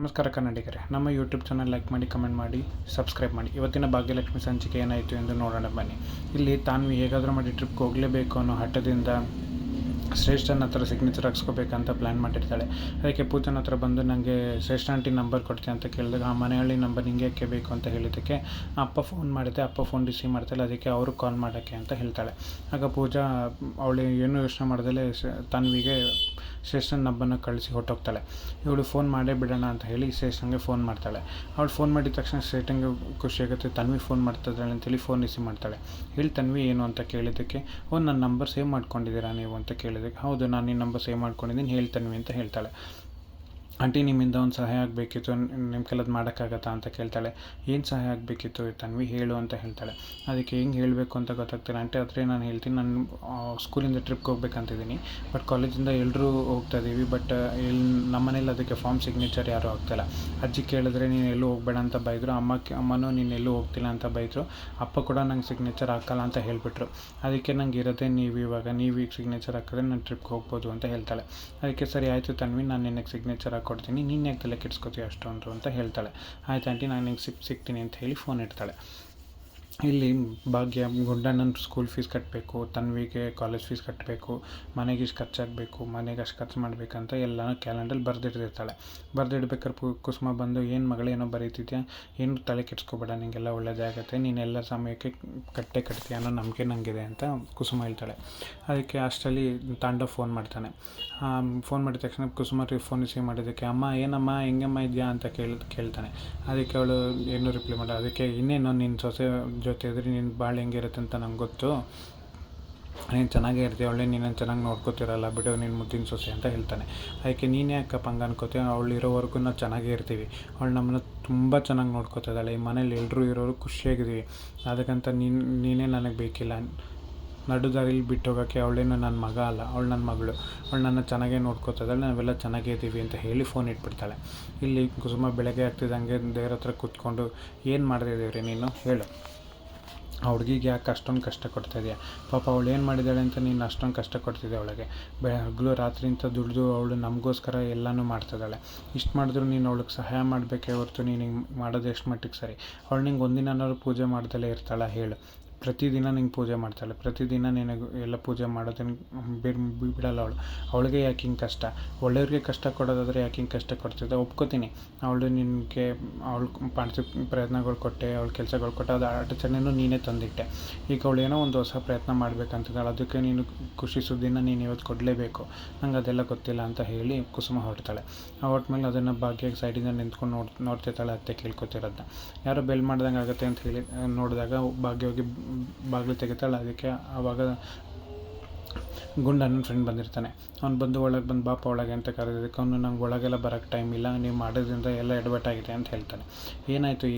ನಮಸ್ಕಾರ ಕನ್ನಡಿಗರೇ, ನಮ್ಮ YouTube channel like ಮಾಡಿ, ಕಮೆಂಟ್ ಮಾಡಿ, ಸಬ್ಸ್ಕ್ರೈಬ್ ಮಾಡಿ. ಇವತ್ತಿನ ಭಾಗ್ಯಲಕ್ಷ್ಮಿ ಸಂಚಿಕೆ ಏನಾಯಿತು ಎಂದು ನೋಡೋಣ ಬನ್ನಿ. ಇಲ್ಲಿ ತಾನ್ವಿ ಹೇಗಾದರೂ ಮಾಡಿ ಟ್ರಿಪ್ಗೆ ಹೋಗಲೇಬೇಕು ಅನ್ನೋ ಹಠದಿಂದ ಶ್ರೇಷ್ಠನ ಹತ್ರ ಸಿಗ್ನೇಚರ್ ಹಾಕ್ಸ್ಕೋಬೇಕಂತ ಪ್ಲ್ಯಾನ್ ಮಾಡಿರ್ತಾಳೆ. ಅದಕ್ಕೆ ಪೂಜನ ಹತ್ರ ಬಂದು ನನಗೆ ಶ್ರೇಷ್ಠ ಆಂಟಿ ನಂಬರ್ ಕೊಡ್ತೀನಿ ಅಂತ ಕೇಳಿದಾಗ, ಆ ಮನೆಹಳ್ಳಿ ನಂಬರ್ ನಿಂಗೆ ಯಾಕೆ ಬೇಕು ಅಂತ ಹೇಳಿದ್ದಕ್ಕೆ ಅಪ್ಪ ಫೋನ್ ಮಾಡಿದೆ. ಅಪ್ಪ ಫೋನ್ ರಿಸೀವ್ ಮಾಡ್ತಾಳೆ. ಅದಕ್ಕೆ ಅವರು ಕಾಲ್ ಮಾಡೋಕ್ಕೆ ಅಂತ ಹೇಳ್ತಾಳೆ. ಆಗ ಪೂಜಾ ಅವಳು ಏನೂ ಯೋಚನೆ ಮಾಡ್ದಲೇ ತಾನ್ವಿಗೆ ಶ್ರೇಷ್ಠನ ನಂಬರ್ನ ಕಳಿಸಿ ಹೊಟ್ಟೋಗ್ತಾಳೆ. ಇವಳು ಫೋನ್ ಮಾಡೇ ಬಿಡೋಣ ಅಂತ ಹೇಳಿ ಶ್ರೇಷ್ಠನಿಗೆ ಫೋನ್ ಮಾಡ್ತಾಳೆ. ಅವಳು ಫೋನ್ ಮಾಡಿದ ತಕ್ಷಣ ಶ್ರೇಷ್ಠನಿಗೆ ಖುಷಿಯಾಗುತ್ತೆ. ತನ್ವಿ ಫೋನ್ ಮಾಡ್ತಿದ್ದಾಳೆ ಅಂತೇಳಿ ಫೋನ್ ರಿಸೀವ್ ಮಾಡ್ತಾಳೆ. ಹೇಳಿ ತನ್ವಿ ಏನು ಅಂತ ಕೇಳಿದ್ದಕ್ಕೆ, ನನ್ನ ನಂಬರ್ ಸೇವ್ ಮಾಡ್ಕೊಂಡಿದ್ದೀರಾ ನೀವು ಅಂತ ಕೇಳಿದ್ದಕ್ಕೆ, ಹೌದು ನಾನು ಈ ನಂಬರ್ ಸೇವ್ ಮಾಡ್ಕೊಂಡಿದ್ದೀನಿ, ಹೇಳಿ ತನ್ವಿ ಅಂತ ಹೇಳ್ತಾಳೆ. ಆಂಟಿ ನಿಮ್ಮಿಂದ ಒಂದು ಸಹಾಯ ಆಗಬೇಕಿತ್ತು, ನಿಮ್ಮ ಕೆಲದ್ದು ಮಾಡೋಕ್ಕಾಗತ್ತಾ ಅಂತ ಕೇಳ್ತಾಳೆ. ಏನು ಸಹಾಯ ಆಗಬೇಕಿತ್ತು ತನ್ವಿ, ಹೇಳು ಅಂತ ಹೇಳ್ತಾಳೆ. ಅದಕ್ಕೆ ಹೆಂಗೆ ಹೇಳಬೇಕು ಅಂತ ಗೊತ್ತಾಗ್ತಿಲ್ಲ ಆಂಟಿ. ಆದರೆ ನಾನು ಹೇಳ್ತೀನಿ, ನಾನು ಸ್ಕೂಲಿಂದ ಟ್ರಿಪ್ಗೆ ಹೋಗ್ಬೇಕಂತಿದ್ದೀನಿ, ಬಟ್ ಕಾಲೇಜಿಂದ ಎಲ್ಲರೂ ಹೋಗ್ತಾ ಇದ್ದೀವಿ. ಬಟ್ ಇಲ್ಲಿ ನಮ್ಮ ಮನೇಲಿ ಅದಕ್ಕೆ ಫಾರ್ಮ್ ಸಿಗ್ನೇಚರ್ ಯಾರೂ ಆಗ್ತಾಯಿಲ್ಲ. ಅಜ್ಜಿ ಕೇಳಿದ್ರೆ ನೀನು ಎಲ್ಲೂ ಹೋಗಬೇಡ ಅಂತ ಬೈದರು, ಅಮ್ಮನೂ ನೀನು ಎಲ್ಲೂ ಹೋಗ್ತಿಲ್ಲ ಅಂತ ಬೈದರು, ಅಪ್ಪ ಕೂಡ ನಂಗೆ ಸಿಗ್ನೇಚರ್ ಹಾಕಲ್ಲ ಅಂತ ಹೇಳಿಬಿಟ್ರು. ಅದಕ್ಕೆ ನಂಗೆ ಇರೋದೇ ನೀವು ಈಗ ಸಿಗ್ನೇಚರ್ ಹಾಕಿದ್ರೆ ನಾನು ಟ್ರಿಪ್ಗೆ ಹೋಗ್ಬೋದು ಅಂತ ಹೇಳ್ತಾಳೆ. ಅದಕ್ಕೆ ಸರಿ ಆಯಿತು ತನ್ವಿ, ನಾನು ನಿನಗೆ ಸಿಗ್ನೇಚರ್ ಕೊಡ್ತೀನಿ, ನೀನು ಯಾಕೆ ತಲೆ ಕೆಡಿಸ್ಕೋತೀಯ ಅಷ್ಟೊಂದು ಅಂತ ಹೇಳ್ತಾಳೆ. ಆಯ್ತು ಆಂಟಿ, ನಾನು ನಿಂಗೆ ಸಿಗ್ತೀನಿ ಅಂತ ಹೇಳಿ ಫೋನ್ ಇಡ್ತಾಳೆ. ಇಲ್ಲಿ ಭಾಗ್ಯ ಗುಂಡಣ್ಣನ ಸ್ಕೂಲ್ ಫೀಸ್ ಕಟ್ಟಬೇಕು, ತನ್ವಿಗೆ ಕಾಲೇಜ್ ಫೀಸ್ ಕಟ್ಟಬೇಕು, ಮನೆಗೆ ಇಷ್ಟು ಖರ್ಚಾಗಬೇಕು, ಮನೆಗೆ ಅಷ್ಟು ಖರ್ಚು ಮಾಡಬೇಕಂತ ಎಲ್ಲನೂ ಕ್ಯಾಲೆಂಡರ್ ಬರೆದಿಟ್ಟಿರ್ತಾಳೆ. ಬರೆದಿಡ್ಬೇಕಾದ್ರೆ ಕುಸುಮ ಬಂದು, ಏನು ಮಗಳೇನೋ ಬರೀತಿದ್ಯಾ, ಏನು ತಲೆ ಕೆಡಿಸ್ಕೋಬೇಡ, ನಿನಗೆಲ್ಲ ಒಳ್ಳೆಯದೇ ಆಗುತ್ತೆ, ನೀನೆಲ್ಲ ಸಮಯಕ್ಕೆ ಕಟ್ತೀಯ ಅನ್ನೋ ನಂಬಿಕೆ ನನಗಿದೆ ಅಂತ ಕುಸುಮ ಹೇಳ್ತಾಳೆ. ಅದಕ್ಕೆ ಅಷ್ಟರಲ್ಲಿ ತಾಂಡವ್ ಫೋನ್ ಮಾಡ್ತಾನೆ. ಫೋನ್ ಮಾಡಿದ ತಕ್ಷಣ ಕುಸುಮ ಫೋನ್ ರಿಸೀವ್ ಮಾಡಿದ್ದಕ್ಕೆ, ಅಮ್ಮ ಏನಮ್ಮ ಹೆಂಗಮ್ಮ ಇದೆಯಾ ಅಂತ ಕೇಳ್ತಾನೆ. ಅದಕ್ಕೆ ಅವಳು ಏನೂ ರಿಪ್ಲೈ ಮಾಡ. ಅದಕ್ಕೆ ಇನ್ನೇನು ನಿನ್ನ ಸೊಸೆ ಜೊತೆ ಇದ್ರೆ ನಿನ್ನ ಭಾಳ ಹೆಂಗಿರುತ್ತೆ ಅಂತ ನಂಗೆ ಗೊತ್ತು, ನೀನು ಚೆನ್ನಾಗೇ ಇರ್ತೀಯ, ಅವಳೇ ನೀನು ಚೆನ್ನಾಗಿ ನೋಡ್ಕೋತಿರಲ್ಲ ಬಿಡು, ನೀನು ಮುದ್ದಿನ ಸೊಸೆ ಅಂತ ಹೇಳ್ತಾನೆ. ಅದಕ್ಕೆ ನೀನು ಯಾಕಪ್ಪ ಹಂಗೆ ಅನ್ಕೋತೀವಿ, ಅವಳು ಇರೋವರೆಗೂ ನಾವು ಚೆನ್ನಾಗೇ ಇರ್ತೀವಿ, ಅವಳು ನಮ್ಮನ್ನು ತುಂಬ ಚೆನ್ನಾಗಿ ನೋಡ್ಕೋತಿದ್ದಾಳೆ, ಈ ಮನೇಲಿ ಎಲ್ಲರೂ ಇರೋರು ಖುಷಿಯಾಗಿದ್ದೀವಿ, ಅದಕ್ಕಂತ ನೀನೇ ನನಗೆ ಬೇಕಿಲ್ಲ, ನಡುದಾರಿಲಿ ಬಿಟ್ಟು ಹೋಗೋಕ್ಕೆ ಅವಳೇನು ನನ್ನ ಮಗ ಅಲ್ಲ, ಅವಳು ನನ್ನ ಮಗಳು, ಅವಳು ನನ್ನ ಚೆನ್ನಾಗೇ ನೋಡ್ಕೋತಿದ್ದಾಳೆ, ನಾವೆಲ್ಲ ಚೆನ್ನಾಗೇ ಇದ್ದೀವಿ ಅಂತ ಹೇಳಿ ಫೋನ್ ಇಟ್ಬಿಡ್ತಾಳೆ. ಇಲ್ಲಿ ಕುಸುಮ ಬೆಳಗ್ಗೆ ಆಗ್ತಿದ್ದಂಗೆ ದೇವ್ರ ಹತ್ರ ಕೂತ್ಕೊಂಡು, ಏನು ಮಾಡ್ತಿದ್ದೀವ್ರಿ ನೀನು ಹೇಳು, ಆ ಹುಡುಗಿಗೆ ಯಾಕೆ ಅಷ್ಟೊಂದು ಕಷ್ಟ ಕೊಡ್ತಾಯಿದ್ಯಾ, ಪಾಪ ಅವಳು ಏನು ಮಾಡಿದ್ದಾಳೆ ಅಂತ ನೀನು ಅಷ್ಟೊಂದು ಕಷ್ಟ ಕೊಡ್ತಿದ್ದೆ ಅವಳಿಗೆ, ಹಗಲು ರಾತ್ರಿ ಅಂತ ದುಡಿದು ಅವಳು ನಮಗೋಸ್ಕರ ಎಲ್ಲನೂ ಮಾಡ್ತಿದ್ದಾಳೆ, ಇಷ್ಟು ಮಾಡಿದ್ರು ನೀನು ಅವಳಿಗೆ ಸಹಾಯ ಮಾಡಬೇಕೇ ಹೊರತು ನೀನು ಹಿಂಗೆ ಮಾಡೋದು ಎಷ್ಟು ಮಟ್ಟಿಗೆ ಸರಿ, ಅವಳು ನಿಂಗೆ ಒಂದಿನಾರು ಪೂಜೆ ಮಾಡ್ದಲೇ ಇರ್ತಾಳೆ ಹೇಳು, ಪ್ರತಿದಿನ ನಿಂಗೆ ಪೂಜೆ ಮಾಡ್ತಾಳೆ, ಪ್ರತಿದಿನ ನಿನಗೆ ಎಲ್ಲ ಪೂಜೆ ಮಾಡೋದನ್ನು ಬಿಡಲ್ಲ ಅವಳಿಗೆ ಯಾಕೆ ಹಿಂಗೆ ಕಷ್ಟ, ಒಳ್ಳೆಯವ್ರಿಗೆ ಕಷ್ಟ ಕೊಡೋದಾದರೆ ಯಾಕೆ ಹಿಂಗೆ ಕಷ್ಟ ಕೊಡ್ತಿದ್ದೆ, ಒಪ್ಕೋತೀನಿ, ಅವಳು ನಿನಗೆ ಅವಳು ಪ್ರಯತ್ನಗಳು ಕೊಟ್ಟೆ, ಅವಳು ಕೆಲಸಗಳು ಕೊಟ್ಟೆ, ಅದು ಅಡಚಣೆನೂ ನೀನೇ ತಂದಿಟ್ಟೆ, ಈಗ ಅವಳು ಏನೋ ಒಂದು ಹೊಸ ಪ್ರಯತ್ನ ಮಾಡಬೇಕಂತಿದ್ದಾಳೆ, ಅದಕ್ಕೆ ನೀನು ಖುಷಿ ಸುದ್ದಿನ ನೀನು ಇವತ್ತು ಕೊಡಲೇಬೇಕು, ನಂಗೆ ಅದೆಲ್ಲ ಗೊತ್ತಿಲ್ಲ ಅಂತ ಹೇಳಿ ಕುಸುಮ ಹೊರಡ್ತಾಳೆ. ಹೊರಟ್ಮೇಲೆ ಅದನ್ನು ಭಾಗ್ಯ ಸೈಡಿಂದ ನಿಂತ್ಕೊಂಡು ನೋಡ್ತಿರ್ತಾಳೆ, ಅತ್ತೆ ಕೇಳ್ಕೊತಿರೋದನ್ನ. ಯಾರೋ ಬೆಲ್ ಮಾಡ್ದಂಗೆ ಆಗುತ್ತೆ ಅಂತ ಹೇಳಿ ನೋಡಿದಾಗ ಭಾಗ್ಯ ಹೋಗಿ ಬಾಗಿಲು ತೆಗಿತಾಳೆ. ಅದಕ್ಕೆ ಆವಾಗ ಗುಂಡಣ್ಣನ ಫ್ರೆಂಡ್ ಬಂದಿರ್ತಾನೆ. ಅವ್ನು ಬಂದು ಒಳಗೆ ಬಂದು ಬಾಪ ಒಳಗೆ ಅಂತ ಕರೆದಿದ್ದಕ್ಕೆ ಅವನು, ನಂಗೆ ಒಳಗೆಲ್ಲ ಬರೋಕ್ಕೆ ಟೈಮ್ ಇಲ್ಲ, ನೀವು ಮಾಡೋದ್ರಿಂದ ಎಲ್ಲ ಎಡವಟ್ಟಾಗಿದೆ ಅಂತ ಹೇಳ್ತಾನೆ. ಏನಾಯಿತು,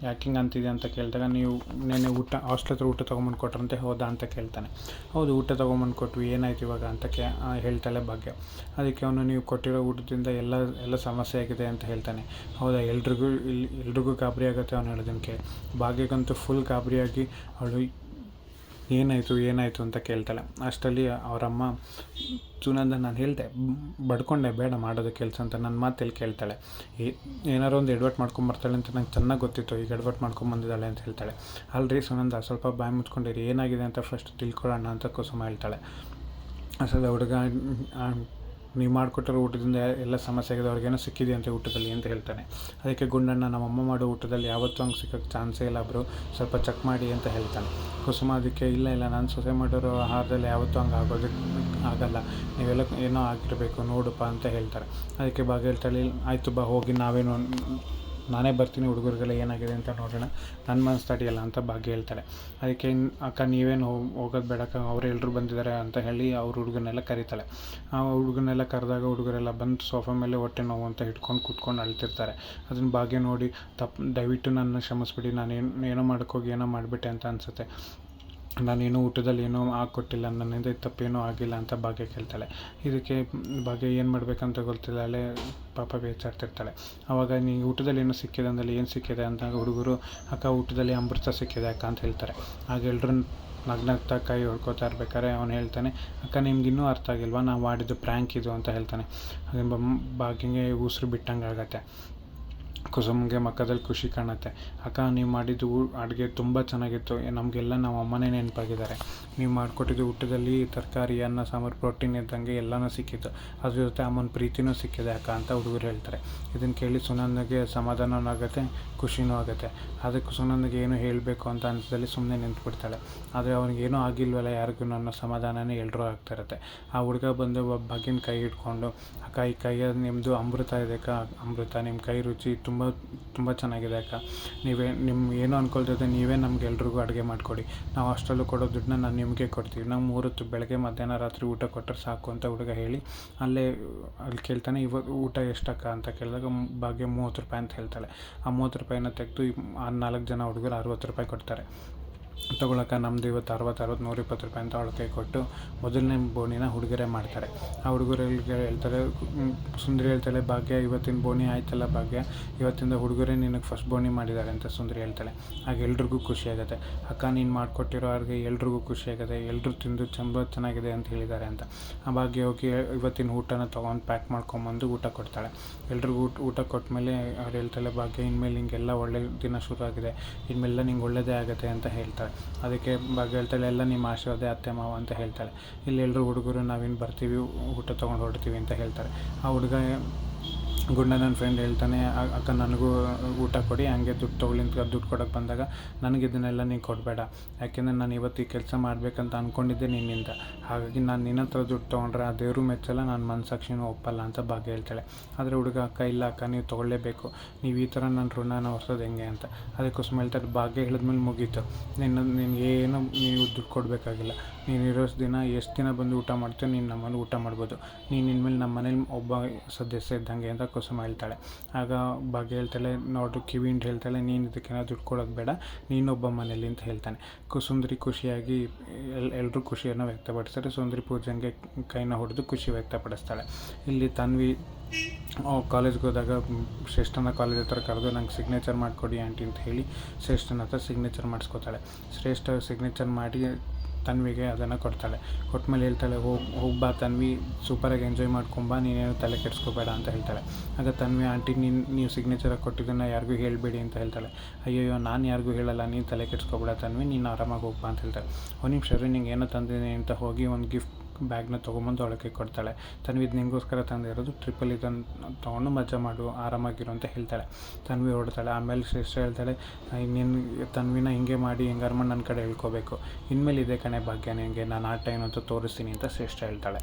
ಯಾಕೆ ಹಿಂಗೆ ಅಂತಿದೆ ಅಂತ ಕೇಳಿದಾಗ, ನೀವು ನೆನ್ನೆ ಹಾಸ್ಟೆಲ್ ಹತ್ರ ಊಟ ತೊಗೊಂಬಂದು ಕೊಟ್ರಂತೆ, ಹೌದಾ ಅಂತ ಕೇಳ್ತಾನೆ. ಹೌದು ಊಟ ತೊಗೊಂಬಂದು ಕೊಟ್ವಿ, ಏನಾಯ್ತು ಇವಾಗ ಅಂತ ಹೇಳ್ತಾಳೆ ಭಾಗ್ಯ. ಅದಕ್ಕೆ ಅವನು, ನೀವು ಕೊಟ್ಟಿರೋ ಊಟದಿಂದ ಎಲ್ಲ ಸಮಸ್ಯೆ ಆಗಿದೆ ಅಂತ ಹೇಳ್ತಾನೆ. ಹೌದಾ, ಎಲ್ರಿಗೂ ಗಾಬರಿ ಆಗುತ್ತೆ ಅವನು ಹೇಳೋದಕ್ಕೆ. ಭಾಗ್ಯಕ್ಕಂತೂ ಫುಲ್ ಗಾಬರಿಯಾಗಿ ಅವಳು ಏನಾಯಿತು ಅಂತ ಕೇಳ್ತಾಳೆ. ಅಷ್ಟರಲ್ಲಿ ಅವರಮ್ಮ, ಸುನಂದ, ನಾನು ಹೇಳಿದೆ ಬಡ್ಕೊಂಡೆ ಬೇಡ ಮಾಡೋದು ಕೆಲಸ ಅಂತ, ನನ್ನ ಮಾತಲ್ಲಿ ಕೇಳ್ತಾಳೆ. ಏನಾರು ಒಂದು ಎಡವಟ್ಟು ಮಾಡ್ಕೊಂಬರ್ತಾಳೆ ಅಂತ ನಂಗೆ ಚೆನ್ನಾಗಿ ಗೊತ್ತಿತ್ತು, ಈಗ ಎಡವಟ್ಟು ಮಾಡ್ಕೊಂಬಂದಿದ್ದಾಳೆ ಅಂತ ಹೇಳ್ತಾಳೆ. ಅಲ್ರಿ ಸುನಂದ, ಸ್ವಲ್ಪ ಬಾಯಿ ಮುಚ್ಕೊಂಡಿರಿ, ಏನಾಗಿದೆ ಅಂತ ಫಸ್ಟ್ ತಿಳ್ಕೊಳ್ಳೋಣ ಅಂತ ಕುಸುಮ ಹೇಳ್ತಾಳೆ. ಅಸಲು ಹುಡುಗ, ನೀವು ಮಾಡಿಕೊಟ್ಟಿರೋ ಊಟದಿಂದ ಎಲ್ಲ ಸಮಸ್ಯೆ ಆಗಿದೆ, ಅವ್ರಿಗೇನೋ ಸಿಕ್ಕಿದೆ ಅಂತ ಊಟದಲ್ಲಿ ಅಂತ ಹೇಳ್ತಾನೆ. ಅದಕ್ಕೆ ಗುಂಡಣ್ಣ, ನಮ್ಮಮ್ಮ ಮಾಡೋ ಊಟದಲ್ಲಿ ಯಾವತ್ತೂ ಹಂಗೆ ಸಿಗೋಕ್ಕೆ ಚಾನ್ಸೇ ಇಲ್ಲ ಬ್ರೋ, ಸ್ವಲ್ಪ ಚೆಕ್ ಮಾಡಿ ಅಂತ ಹೇಳ್ತಾನೆ. ಕುಸುಮ ಅದಕ್ಕೆ, ಇಲ್ಲ ನಾನು ಸೊಸೆ ಮಾಡಿರೋ ಆಹಾರದಲ್ಲಿ ಯಾವತ್ತೂ ಹಂಗೆ ಆಗಲ್ಲ, ನೀವೆಲ್ಲ ಏನೋ ಆಗಿರಬೇಕು ನೋಡಪ್ಪ ಅಂತ ಹೇಳ್ತಾರೆ. ಅದಕ್ಕೆ ಭಾಗ್ಯ ಹೇಳ್ತಾಳೆ, ಆಯಿತು ಬಾ ಹೋಗಿ ನಾನೇ ಬರ್ತೀನಿ, ಹುಡುಗರಿಗೆಲ್ಲ ಏನಾಗಿದೆ ಅಂತ ನೋಡೋಣ, ನನ್ನ ಮನಸ್ಸು ತಡೆಯಲ್ಲ ಅಂತ ಭಾಗ್ಯ ಹೇಳ್ತಾಳೆ. ಅದಕ್ಕೆ, ಅಕ್ಕ ನೀವೇನು ಹೋಗೋದು ಬೇಡಕ್ಕ, ಅವರೆಲ್ಲರೂ ಬಂದಿದ್ದಾರೆ ಅಂತ ಹೇಳಿ ಅವ್ರ ಹುಡುಗನೆಲ್ಲ ಕರೀತಾಳೆ. ಆ ಹುಡುಗನೆಲ್ಲ ಕರೆದಾಗ ಹುಡುಗರೆಲ್ಲ ಬಂದು ಸೋಫಾ ಮೇಲೆ ಹೊಟ್ಟೆ ನೋವು ಅಂತ ಹಿಡ್ಕೊಂಡು ಕೂತ್ಕೊಂಡು ಅಳ್ತಿರ್ತಾರೆ. ಅದನ್ನು ಭಾಗ್ಯ ನೋಡಿ, ದಯವಿಟ್ಟು ನನ್ನ ಕ್ಷಮಿಸ್ಬಿಡಿ, ಏನೋ ಮಾಡೋಕ್ಕೋಗಿ ಏನೋ ಮಾಡಿಬಿಟ್ಟೆ ಅಂತ ಅನಿಸುತ್ತೆ, ನಾನೇನೋ ಊಟದಲ್ಲಿ ಏನೋ ಹಾಕ್ಕೊಟ್ಟಿಲ್ಲ, ನನ್ನಿಂದ ತಪ್ಪೇನೋ ಆಗಿಲ್ಲ ಅಂತ ಭಾಗ್ಯ ಕೇಳ್ತಾಳೆ. ಇದಕ್ಕೆ ಭಾಗ್ಯ ಏನು ಮಾಡಬೇಕಂತ ಗೊತ್ತಿಲ್ಲ, ಅಲ್ಲೇ ಪಾಪ ಬೇಚಾಡ್ತಿರ್ತಾಳೆ. ಆವಾಗ ನೀ ಊಟದಲ್ಲಿ ಏನೋ ಸಿಕ್ಕಿದೆ ಅಂದಲ್ಲಿ, ಏನು ಸಿಕ್ಕಿದೆ ಅಂತ ಹುಡುಗರು, ಅಕ್ಕ ಊಟದಲ್ಲಿ ಅಮೃತ ಸಿಕ್ಕಿದೆ ಅಕ್ಕ ಅಂತ ಹೇಳ್ತಾರೆ. ಆಗ ಎಲ್ಲರೂ ನಗ್ನಗ್ತಾ ಕೈ ಹೊಡ್ಕೋತಾ ಇರ್ಬೇಕಾದ್ರೆ ಅವನು ಹೇಳ್ತಾನೆ, ಅಕ್ಕ ನಿಮ್ಗಿನ್ನೂ ಅರ್ಥ ಆಗಿಲ್ವಾ, ನಾವು ಮಾಡಿದ್ದು ಪ್ರ್ಯಾಂಕ್ ಇದು ಅಂತ ಹೇಳ್ತಾನೆ. ಭಾಗ್ಯಂಗೆ ಉಸಿರು ಬಿಟ್ಟಂಗೆ ಆಗತ್ತೆ. ಕುಸುಮ್ಗೆ ಮುಖದಲ್ಲಿ ಖುಷಿ ಕಾಣುತ್ತೆ. ಅಕ್ಕ ನೀವು ಮಾಡಿದ್ದು ಅಡುಗೆ ತುಂಬ ಚೆನ್ನಾಗಿತ್ತು, ನಮಗೆಲ್ಲ ನಮ್ಮ ಅಮ್ಮನೇ ನೆನಪಾಗಿದ್ದಾರೆ. ನೀವು ಮಾಡಿಕೊಟ್ಟಿದ್ದು ಊಟದಲ್ಲಿ ತರಕಾರಿ, ಅನ್ನ, ಸಾಂಬಾರು, ಪ್ರೋಟೀನ್ ಇದ್ದಂಗೆ ಎಲ್ಲನೂ ಸಿಕ್ಕಿತ್ತು. ಅದ್ರ ಜೊತೆ ಅಮ್ಮನ ಪ್ರೀತಿನೂ ಸಿಕ್ಕಿದೆ ಅಕ್ಕ ಅಂತ ಹುಡುಗರು ಹೇಳ್ತಾರೆ. ಇದನ್ನು ಕೇಳಿ ಸುನಂದಗೆ ಸಮಾಧಾನವೂ ಆಗುತ್ತೆ, ಖುಷಿನೂ ಆಗುತ್ತೆ. ಅದಕ್ಕೆ ಸುನಂದಗೆ ಏನು ಹೇಳಬೇಕು ಅಂತ ಅನಿಸ್ದಲ್ಲಿ ಸುಮ್ಮನೆ ನಿಂತ್ಬಿಡ್ತಾಳೆ. ಆದರೆ ಅವ್ನಿಗೇನೂ ಆಗಿಲ್ವಲ್ಲ ಯಾರಿಗೂ ಅನ್ನೋ ಸಮಾಧಾನನೇ ಎಲ್ಲರೂ ಆಗ್ತಿರುತ್ತೆ. ಆ ಹುಡುಗ ಬಂದು ಒಬ್ಬ ಭಾಗ್ಯನ ಕೈ ಹಿಡ್ಕೊಂಡು, ಅಕ್ಕ ಈ ಕೈಯಲ್ಲಿ ನಿಮ್ಮದು ಅಮೃತ ಇದೆ ಅಕ್ಕ, ಅಮೃತ, ನಿಮ್ಮ ಕೈ ರುಚಿ ತುಂಬ ತುಂಬ ಚೆನ್ನಾಗಿದೆ ಅಕ್ಕ. ಏನು ಅಂದ್ಕೊಳ್ತಿದ್ದೆ, ನೀವೇ ನಮಗೆಲ್ರಿಗೂ ಅಡುಗೆ ಮಾಡಿಕೊಡಿ. ನಾವು ಅಷ್ಟರಲ್ಲೂ ಕೊಡೋ ದುಡ್ಡನ್ನ ನಾನು ನಿಮಗೆ ಕೊಡ್ತೀವಿ. ನಾವು 3 ಹೊತ್ತು ಬೆಳಗ್ಗೆ ಮಧ್ಯಾಹ್ನ ರಾತ್ರಿ ಊಟ ಕೊಟ್ಟರೆ ಸಾಕು ಅಂತ ಹುಡುಗ ಹೇಳಿ ಅಲ್ಲಿ ಕೇಳ್ತಾನೆ, ಇವತ್ತು ಊಟ ಎಷ್ಟಕ್ಕ ಅಂತ ಕೇಳಿದಾಗ ಭಾಗ್ಯ 30 ರೂಪಾಯಿ ಅಂತ ಹೇಳ್ತಾಳೆ. ಆ 30 ರೂಪಾಯಿನ ತೆಗೆದು ಆ 4 ಜನ ಹುಡುಗರು 60 ರೂಪಾಯಿ ಕೊಡ್ತಾರೆ. ತೊಗೊಳಕ್ಕೆ ನಮ್ಮದು ಇವತ್ತು 60 120 ರೂಪಾಯಿ ಅಂತ ಅವಳ ಕೈ ಕೊಟ್ಟು ಮೊದಲನೇ ಬೋಣಿನ ಹುಡುಗರೇ ಮಾಡ್ತಾರೆ. ಆ ಹುಡುಗರು ಹೇಳ್ತಾರೆ, ಸುಂದರಿ ಹೇಳ್ತಾಳೆ, ಭಾಗ್ಯ ಇವತ್ತಿನ ಬೋಣಿ ಆಯ್ತಲ್ಲ ಭಾಗ್ಯ, ಇವತ್ತಿಂದ ಹುಡುಗರೇ ನಿನಗೆ ಫಸ್ಟ್ ಬೋಣಿ ಮಾಡಿದ್ದಾರೆ ಅಂತ ಸುಂದರಿ ಹೇಳ್ತಾಳೆ. ಆಗ ಎಲ್ರಿಗೂ ಖುಷಿಯಾಗುತ್ತೆ. ಅಕ್ಕ ನೀನು ಮಾಡಿಕೊಟ್ಟಿರೋ ಅವ್ರಿಗೆ ಎಲ್ರಿಗೂ ಖುಷಿಯಾಗುತ್ತೆ, ಎಲ್ಲರೂ ತಿಂದು ಚೆನ್ನಾಗಿದೆ ಅಂತ ಹೇಳಿದ್ದಾರೆ ಅಂತ. ಆ ಭಾಗ್ಯ ಹೋಗಿ ಇವತ್ತಿನ ಊಟನ ತೊಗೊಂಡು ಪ್ಯಾಕ್ ಮಾಡ್ಕೊಂಬಂದು ಊಟ ಕೊಡ್ತಾಳೆ. ಎಲ್ರಿಗೂ ಊಟ ಕೊಟ್ಟಮೇಲೆ ಅವ್ರು ಹೇಳ್ತಾಳೆ, ಭಾಗ್ಯ ಇನ್ಮೇಲೆ ನಿಂಗೆಲ್ಲ ಒಳ್ಳೆ ದಿನ ಶುರು ಆಗಿದೆ, ಇನ್ಮೇಲೆ ನಿಂಗೆ ಒಳ್ಳೆಯದೇ ಆಗುತ್ತೆ ಅಂತ ಹೇಳ್ತಾಳೆ. ಅದಕ್ಕೆ ಭಾಗ್ಯ ಹೇಳ್ತಾಳೆ, ಎಲ್ಲ ನಿಮ್ಮ ಆಶೀರ್ವಾದ ಅತ್ತೆ ಮಾವ ಅಂತ ಹೇಳ್ತಾಳೆ. ಇಲ್ಲಿ ಎಲ್ಲರೂ ಹುಡುಗರು ನಾವಿನ್ನು ಬರ್ತೀವಿ, ಊಟ ತೊಗೊಂಡು ಹೊರಡ್ತೀವಿ ಅಂತ ಹೇಳ್ತಾರೆ. ಆ ಹುಡುಗ ಗುಂಡ ನನ್ನ ಫ್ರೆಂಡ್ ಹೇಳ್ತಾನೆ, ಅಕ್ಕ ನನಗೂ ಊಟ ಕೊಡಿ, ಹಂಗೆ ದುಡ್ಡು ತೊಗೊಳ್ಳಿ ಅಂತ ದುಡ್ಡು ಕೊಡೋಕ್ಕೆ ಬಂದಾಗ ನನಗೆ ಇದನ್ನೆಲ್ಲ ನೀನು ಕೊಡಬೇಡ, ಯಾಕೆಂದರೆ ನಾನು ಇವತ್ತು ಈ ಕೆಲಸ ಮಾಡಬೇಕಂತ ಅಂದ್ಕೊಂಡಿದ್ದೆ ನಿನ್ನಿಂದ, ಹಾಗಾಗಿ ನಾನು ನಿನ್ನ ಹತ್ರ ದುಡ್ಡು ತೊಗೊಂಡ್ರೆ ಆ ದೇವರು ಮೆಚ್ಚಲ್ಲ, ನಾನು ಮನಸ್ಸಾಕ್ಷಿನೂ ಒಪ್ಪಲ್ಲ ಅಂತ ಭಾಗ್ಯ ಹೇಳ್ತಾಳೆ. ಆದರೆ ಹುಡುಗ, ಅಕ್ಕ ಇಲ್ಲ ಅಕ್ಕ, ನೀವು ತೊಗೊಳ್ಳೇಬೇಕು, ನೀವು ಈ ಥರ ನನ್ನ ಋಣನ ಹೊರ್ಸೋದು ಹೆಂಗೆ ಅಂತ. ಅದಕ್ಕೆ ಕುಸುಮ ಹೇಳ್ತಾರೆ, ಭಾಗ್ಯ ಹೇಳಿದ್ಮೇಲೆ ಮುಗೀತು, ನಿನಗೇನು ನೀವು ದುಡ್ಡು ಕೊಡಬೇಕಾಗಿಲ್ಲ, ನೀನು ಇರೋ ದಿನ ಎಷ್ಟು ದಿನ ಬಂದು ಊಟ ಮಾಡ್ತೀಯೋ ನೀನು ನಮ್ಮಲ್ಲಿ ಊಟ ಮಾಡ್ಬೋದು, ನೀನು ಇನ್ಮೇಲೆ ನಮ್ಮ ಮನೇಲಿ ಒಬ್ಬ ಸದಸ್ಯ ಇದ್ದಂಗೆ ಅಂತ ಕುಸುಮ ಹೇಳ್ತಾಳೆ. ಆಗ ಭಾಗ್ಯ ಹೇಳ್ತಾಳೆ, ನೋಡ್ರಿ ಕಿವಿ ಹಿಂಡಿ ಹೇಳ್ತಾಳೆ, ನೀನು ಇದಕ್ಕೇನೋ ದುಡ್ಡು ಕೊಡೋದು ಬೇಡ, ನೀನೊಬ್ಬ ಮನೇಲಿ ಅಂತ ಹೇಳ್ತಾನೆ. ಸುಂದರಿ ಖುಷಿಯಾಗಿ ಎಲ್ಲರೂ ಖುಷಿಯನ್ನು ವ್ಯಕ್ತಪಡಿಸ್ತಾರೆ. ಸುಂದರಿ ಪೂಜನ್ಗೆ ಕೈನ ಹೊಡೆದು ಖುಷಿ ವ್ಯಕ್ತಪಡಿಸ್ತಾಳೆ. ಇಲ್ಲಿ ತನ್ವಿ ಕಾಲೇಜ್ಗೆ ಹೋದಾಗ ಶ್ರೇಷ್ಠನ ಕಾಲೇಜ್ ಹತ್ರ ಕರೆದು ನಂಗೆ ಸಿಗ್ನೇಚರ್ ಮಾಡಿಕೊಡಿ ಆಂಟಿ ಅಂತ ಹೇಳಿ ಶ್ರೇಷ್ಠನ ಹತ್ರ ಸಿಗ್ನೇಚರ್ ಮಾಡಿಸ್ಕೋತಾಳೆ. ಶ್ರೇಷ್ಠ ಸಿಗ್ನೇಚರ್ ಮಾಡಿ ತನ್ವಿಗೆ ಅದನ್ನು ಕೊಡ್ತಾಳೆ. ಕೊಟ್ಟಮೇಲೆ ಹೇಳ್ತಾಳೆ, ಹೋಗ್ಬಾ ತನ್ವಿ, ಸೂಪರಾಗಿ ಎಂಜಾಯ್ ಮಾಡ್ಕೊಂಬಾ, ನೀನೇನು ತಲೆ ಕೆಡಿಸ್ಕೋಬೇಡ ಅಂತ ಹೇಳ್ತಾಳೆ. ಆಗ ತನ್ವಿ, ಆಂಟಿ ನೀವು ಸಿಗ್ನೇಚರಾಗಿ ಕೊಟ್ಟಿದ್ದನ್ನು ಯಾರಿಗೂ ಹೇಳಬೇಡಿ ಅಂತ ಹೇಳ್ತಾಳೆ. ಅಯ್ಯಯ್ಯೋ ನಾನು ಯಾರಿಗೂ ಹೇಳಲ್ಲ, ನೀನು ತಲೆ ಕೆಡಿಸ್ಕೋಬೇಡ ತನ್ವಿ, ನೀನು ಆರಾಮಾಗಿ ಹೋಗ್ಬಾ ಅಂತ ಹೇಳ್ತಾಳೆ. ಒಂದು ನಿಮಿಷ ರೀ, ನಿಂಗೆ ಏನೋ ತಂದಿದ್ದೀನಿ ಅಂತ ಹೋಗಿ ಒಂದು ಗಿಫ್ಟ್ ಬ್ಯಾಗ್ನ ತೊಗೊಂಬಂದು ಒಳಗೆ ಕೊಡ್ತಾಳೆ. ತನ್ವಿ ಇದು ನಿಂಗೋಸ್ಕರ ತಂದಿರೋದು, ಟ್ರಿಪ್ಪಲ್ಲಿ ಇದನ್ನು ತೊಗೊಂಡು ಮಜಾ ಮಾಡು, ಆರಾಮಾಗಿರು ಅಂತ ಹೇಳ್ತಾಳೆ. ತನ್ವಿ ಹೊಡ್ತಾಳೆ. ಆಮೇಲೆ ಶ್ರೇಷ್ಠ ಹೇಳ್ತಾಳೆ, ನೀನು ತನ್ವಿನ ಹಿಂಗೆ ಮಾಡಿ ಹೆಂಗಾರು ಮಾಡಿ ನನ್ನ ಕಡೆ ಹೇಳ್ಕೋಬೇಕು, ಇನ್ಮೇಲೆ ಇದೇ ಕಣೆ ಭಾಗ್ಯ ನಿನಗೆ ನಾನು ಆಟ ಏನು ಅಂತ ತೋರಿಸ್ತೀನಿ ಅಂತ ಶ್ರೇಷ್ಠ ಹೇಳ್ತಾಳೆ.